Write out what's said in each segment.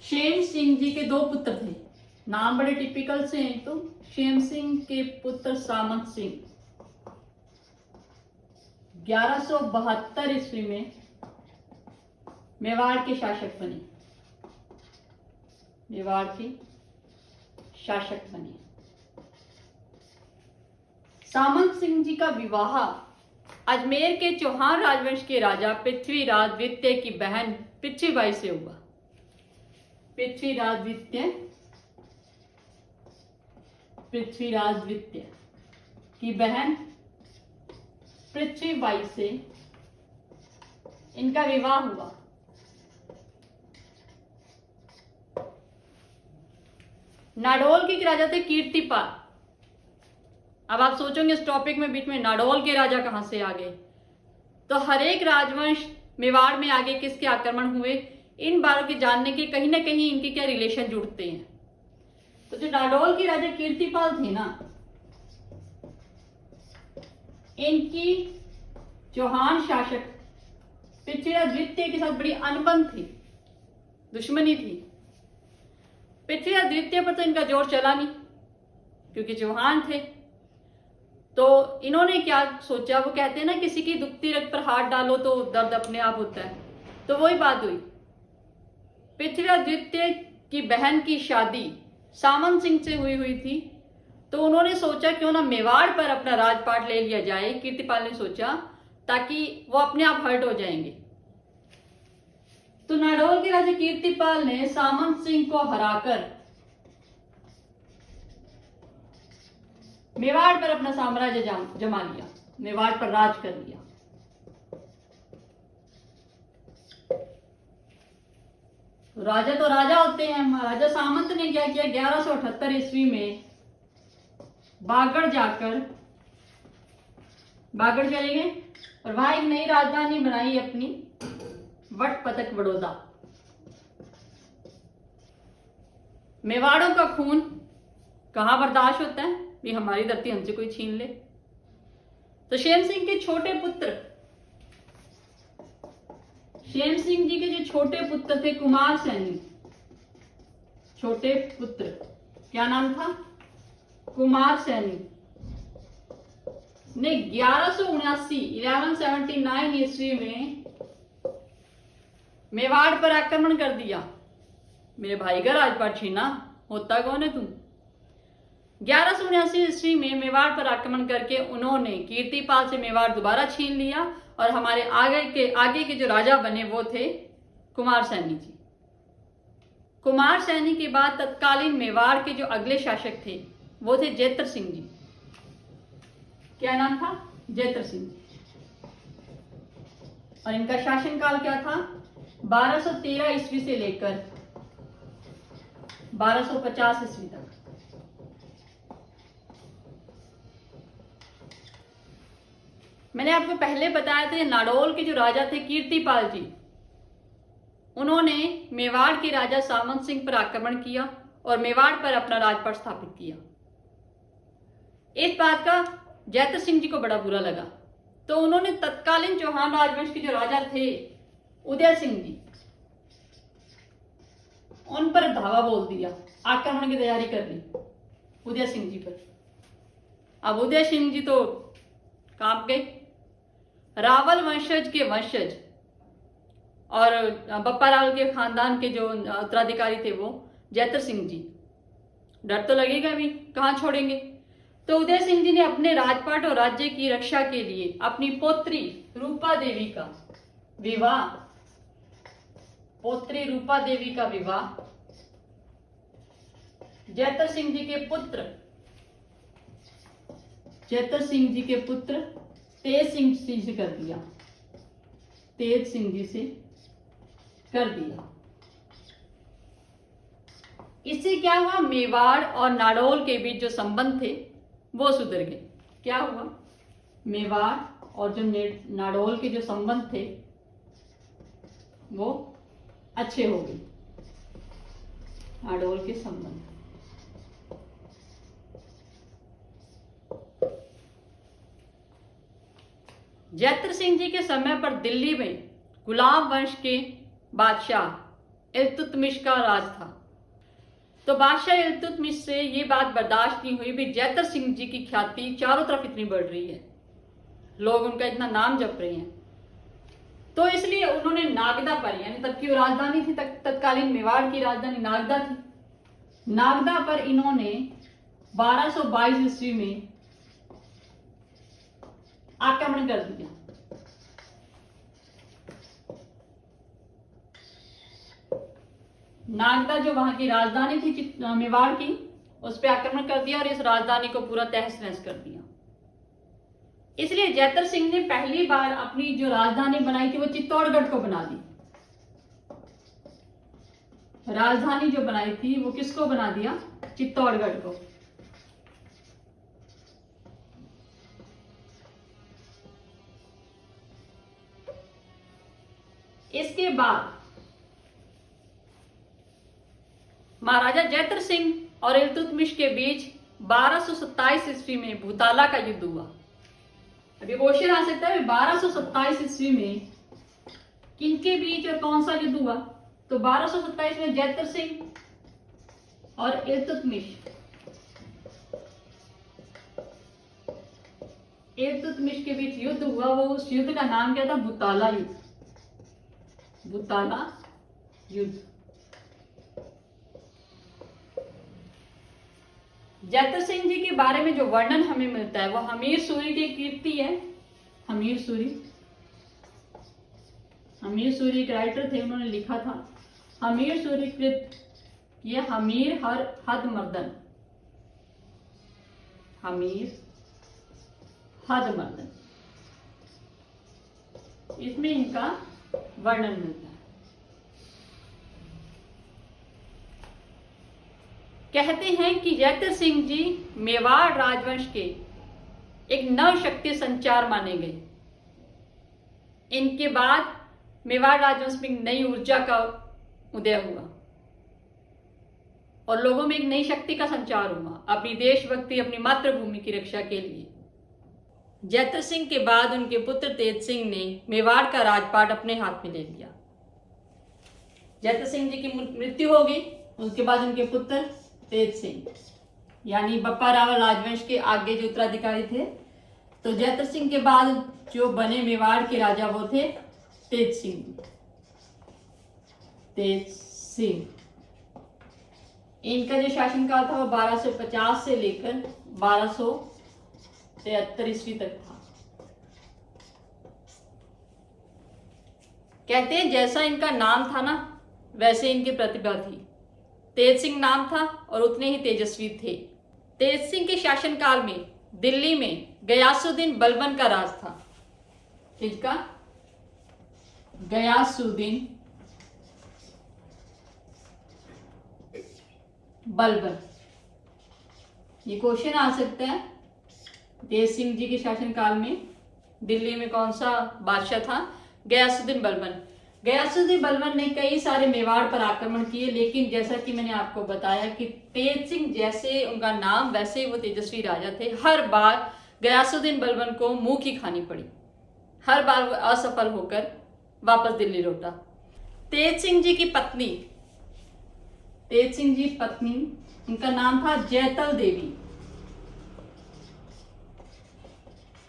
Shem Singh ji के दो पुत्र थे, नाम बड़े टिपिकल से हैं। तो शेम सिंह के पुत्र सामंत सिंह 1172 ईस्वी में मेवाड़ के शासक बने। मेवाड़ के शासक बने। सामंत सिंह जी का विवाह अजमेर के चौहान राजवंश के राजा पृथ्वीराज द्वितीय की बहन पृथ्वीबाई से हुआ। पृथ्वीराज द्वितीय की बहन पृथ्वीबाई से इनका विवाह हुआ। नाडोल के राजा थे कीर्तिपाल। अब आप सोचोगे इस टॉपिक में बीच में नाडोल के राजा कहां से आ गए, तो हर एक राजवंश मेवाड़ में आगे किसके आक्रमण हुए, इन बारों के जानने के कहीं ना कहीं इनके क्या रिलेशन जुड़ते हैं। तो जो नाडोल के राजा कीर्तिपाल थे ना, इनकी चौहान शासक पृथ्वीराज द्वितीय के साथ बड़ी अनबन थी, दुश्मनी थी। पृथ्वीराज द्वितीय पर तो इनका जोर चला नहीं, क्योंकि चौहान थे। तो इन्होंने क्या सोचा, वो कहते हैं ना किसी की दुखती रग पर हाथ डालो तो दर्द अपने आप होता है। तो वही बात हुई। पृथ्वीराज द्वितीय की बहन की शादी सामंत सिंह से हुई थी। तो उन्होंने सोचा क्यों ना मेवाड़ पर अपना राजपाट ले लिया जाए। कीर्तिपाल ने सोचा, ताकि वो अपने आप हर्ट हो जाएंगे। तो नाडोल के राजा कीर्तिपाल ने सामंत सिंह को हराकर मेवाड़ पर अपना साम्राज्य जमा लिया, मेवाड़ पर राज कर लिया। राजा तो राजा होते हैं। महाराजा सामंत ने क्या किया, 1178 ईस्वी में बागड़ चले गए और वहां एक नई राजधानी बनाई अपनी, वटपतक बड़ौदा। मेवाड़ों का खून कहां बर्दाश्त होता है, भी हमारी धरती हमसे कोई छीन ले। तो शेम सिंह के छोटे पुत्र, शेम सिंह जी के जो छोटे पुत्र थे कुमार सैनी, छोटे पुत्र क्या नाम था, कुमार सैनी ने 1179 ईस्वी में मेवाड़ पर आक्रमण कर दिया। मेरे भाई का राजपाट छीना, होता कौन है तुम। 1179 ईस्वी में मेवाड़ पर आक्रमण करके उन्होंने कीर्तिपाल से मेवाड़ दोबारा छीन लिया और हमारे आगे के जो राजा बने वो थे कुमार सैनी जी। कुमार सैनी के बाद तत्कालीन मेवाड़ के जो अगले शासक थे वो थे जैत्र सिंह जी। क्या नाम था, जैत्र सिंह जी। और इनका शासनकाल क्या था, 1213 ईस्वी से लेकर 1250 ईस्वी तक। मैंने आपको पहले बताया था नाडोल के जो राजा थे कीर्तिपाल जी, उन्होंने मेवाड़ के राजा सामंत सिंह पर आक्रमण किया और मेवाड़ पर अपना राजपाट स्थापित किया। इस बात का जैत्र सिंह जी को बड़ा बुरा लगा। तो उन्होंने तत्कालीन चौहान राजवंश के जो राजा थे उदय सिंह जी, उन पर धावा बोल दिया, आक्रमण की तैयारी कर ली उदय सिंह जी पर। अब उदय सिंह जी तो कांप गए। रावल वंशज के वंशज और बप्पा रावल के खानदान के जो उत्तराधिकारी थे वो जैत्र सिंह जी, डर तो लगेगा भी, कहां छोड़ेंगे। तो उदय सिंह जी ने अपने राजपाट और राज्य की रक्षा के लिए अपनी पोत्री रूपा देवी का विवाह, पोत्री रूपा देवी का विवाह जैत्र सिंह जी के पुत्र तेज सिंह जी से कर दिया, तेज सिंह जी से कर दिया। इससे क्या हुआ, मेवाड़ और नाडोल के बीच जो संबंध थे वो सुधर गए। क्या हुआ, मेवाड़ और जो नाडोल के जो संबंध थे वो अच्छे हो गए, नाडोल के संबंध। जैत्र सिंह जी के समय पर दिल्ली में गुलाम वंश के बादशाह इल्तुतमिश का राज था। तो बादशाह इल्तुतमिश से ये बात बर्दाश्त नहीं हुई भी जैतर सिंह जी की ख्याति चारों तरफ इतनी बढ़ रही है, लोग उनका इतना नाम जप रहे हैं। तो इसलिए उन्होंने नागदा पर, यानी तब की वो राजधानी थी, तत्कालीन मेवाड़ की राजधानी नागदा थी, नागदा पर इन्होंने 1222 ईस्वी में आक्रमण कर दिया। नागदा जो वहां की राजधानी थी मेवाड़ की, उस पर आक्रमण कर दिया और इस राजधानी को पूरा तहस नहस कर दिया। इसलिए जैतर सिंह ने पहली बार अपनी जो राजधानी बनाई थी वो चित्तौड़गढ़ को बना दी। राजधानी जो बनाई थी वो किसको बना दिया? चित्तौड़गढ़ को। इसके बाद महाराजा जैतर सिंह और इल्तुतमिश के बीच 1227 ईस्वी में भूताला का युद्ध हुआ। अभी क्वेश्चन आ सकता है 1227 ईस्वी में किनके बीच और कौन सा युद्ध हुआ? तो 1227 में जैतर सिंह और इल्तुतमिश के बीच युद्ध हुआ। वो उस युद्ध का नाम क्या था? भूताला युद्ध। भूताला युद्ध। जैतर सिंह जी के बारे में जो वर्णन हमें मिलता है वो हमीर सूरी की कीर्ति है। हमीर सूरी एक राइटर थे, उन्होंने लिखा था हमीर सूरी कृत ये हमीर हर हद मर्दन। हमीर हद मर्दन, इसमें इनका वर्णन मिलता है। कहते हैं कि जैतर सिंह जी मेवाड़ राजवंश के एक नव शक्ति संचार माने गए। इनके बाद मेवाड़ राजवंश में नई ऊर्जा का उदय हुआ और लोगों में एक नई शक्ति का संचार हुआ, अपनी देशभक्ति, अपनी मातृभूमि की रक्षा के लिए। जैतर सिंह के बाद उनके पुत्र तेज सिंह ने मेवाड़ का राजपाट अपने हाथ में ले लिया। जैतर सिंह जी की मृत्यु हो गई, उसके बाद उनके पुत्र तेज सिंह यानी बप्पा रावल राजवंश के आगे जो उत्तराधिकारी थे। तो जैतर सिंह के बाद जो बने मेवाड़ के राजा वो थे तेज सिंह। इनका जो शासनकाल था वो 1250 से लेकर 1273 ईस्वी तक था। कहते हैं जैसा इनका नाम था ना वैसे इनकी प्रतिभा थी। तेज सिंह नाम था और उतने ही तेजस्वी थे। तेज सिंह के शासनकाल में दिल्ली में गयासुद्दीन बलबन का राज था। किसका? गयासुद्दीन बलबन। ये क्वेश्चन आ सकता है, तेज सिंह जी के शासनकाल में दिल्ली में कौन सा बादशाह था? गयासुद्दीन बलबन। गयासुद्दीन बलबन ने कई सारे मेवाड़ पर आक्रमण किए, लेकिन जैसा कि मैंने आपको बताया कि तेज सिंह जैसे उनका नाम वैसे वो तेजस्वी राजा थे। हर बार गयासुद्दीन बलबन को मुंह की खानी पड़ी, हर बार वो असफल होकर वापस दिल्ली लौटा। तेज सिंह जी की पत्नी, उनका नाम था जैतल देवी।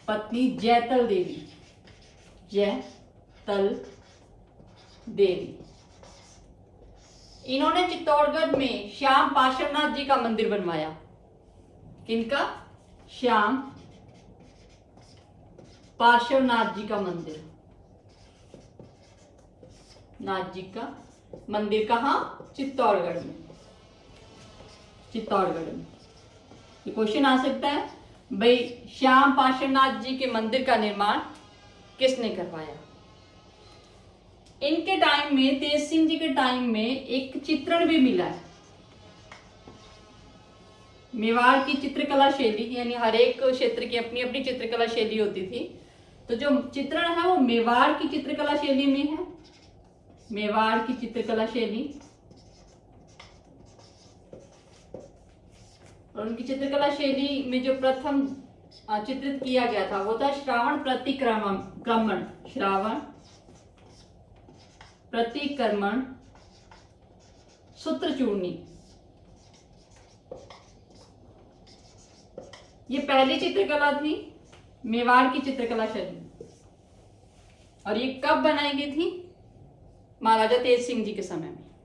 पत्नी जैतल देवी। इन्होंने चित्तौड़गढ़ में श्याम पार्श्वनाथ जी का मंदिर बनवाया। किनका? श्याम पार्श्वनाथ जी का मंदिर। नाथ जी का मंदिर कहाँ? चित्तौड़गढ़ में। ये क्वेश्चन आ सकता है भाई श्याम पार्श्वनाथ जी के मंदिर का निर्माण किसने करवाया? इनके टाइम में, तेज सिंह जी के टाइम में एक चित्रण भी मिला है। मेवाड़ की चित्रकला शैली, यानी हर एक क्षेत्र की अपनी अपनी चित्रकला शैली होती थी। तो जो चित्रण है वो मेवाड़ की चित्रकला शैली में है। मेवाड़ की चित्रकला शैली, और उनकी चित्रकला शैली में जो प्रथम चित्रित किया गया था वो था श्रावण प्रतिक्रमण सूत्रचूर्णी। ये पहली चित्रकला थी मेवाड़ की चित्रकला शैली, और ये कब बनाई गई थी? महाराजा तेज सिंह जी के समय में।